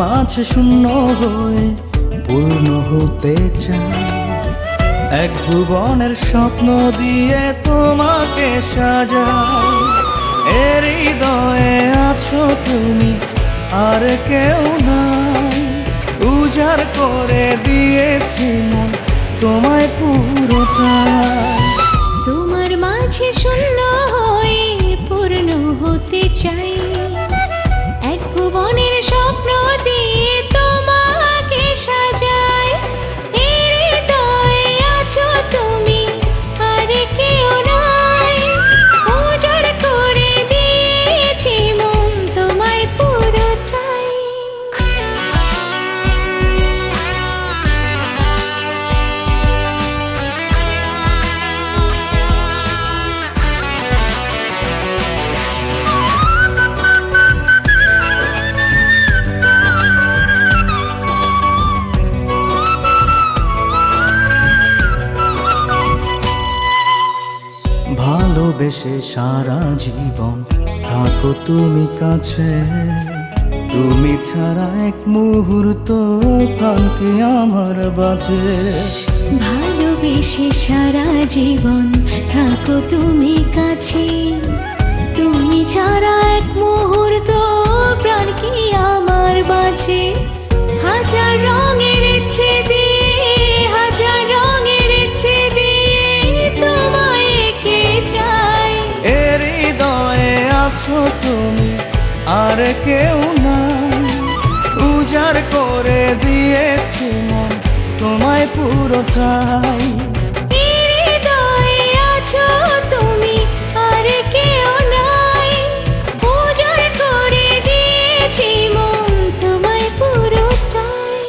মাঝে শূন্য হয়ে পূর্ণ হতে চাই। এক ভুবনের স্বপ্ন দিয়ে তোমাকে সাজাই। এর হৃদয়ে আছো তুমি, আর কেউ নাই। উজাড় করে দিয়েছি মন তোমায় পুরোটাই। তোমার মাঝে শূন্য হয়ে পূর্ণ হতে চাই। এক ভুবনের স্বপ্ন দিয়ে তোমাকে সাজাই। এর হৃদয়ে আছো তুমি, আর কেউ নাই। উজাড় করে দিয়েছি মন তোমায় পুরোটাই। ভালোবেসে সারা জীবন থাকো তুমি কাছে। তুমি ছাড়া এক মুহূর্ত প্রাণ কি আমার বাঁচে। ভালোবেসে সারা জীবন থাকো তুমি কাছে। তুমি ছাড়া এক মুহূর্ত প্রাণ কি আমার বাঁচে। হাজার রঙের ইচ্ছে দিয়ে, হাজার রঙের ইচ্ছে দিয়ে তোমায় এঁকে চাই। এর হৃদয়ে আছো তুমি, আর কেউ নাই। উজাড় করে দিয়েছি মন তোমায় পুরোটাই। এর হৃদয়ে আছো তুমি, আর কেউ নাই। উজাড় করে দিয়েছি মন তোমায় পুরোটাই।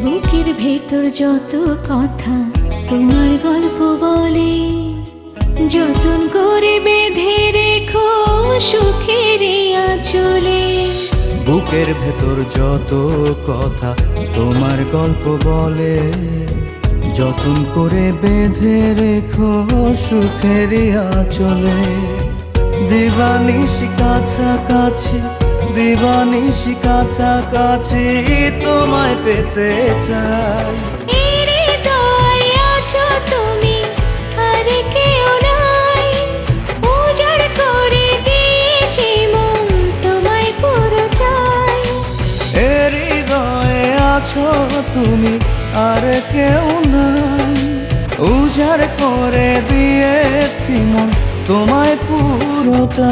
বুকের ভেতর যত কথা তোমার গল্প বলে, যতন করে বেঁধে রেখো সুখের আঁচলে। বুকের ভেতর যত কথা তোমার গল্প বলে, যতন করে বেঁধে রেখো সুখের আঁচলে। দিবানিশি কাছাকাছি, দিবানিশি কাছাকাছি তোমায় পেতে চাই। এর হৃদয়ে আছো তুমি, আর কেউ নাই। উজাড় করে দিয়েছি মন তোমায় পুরোটাই। এর হৃদয়ে আছো তুমি, আর কেউ নাই। উজাড় করে দিয়েছি মন তোমায় পুরোটাই।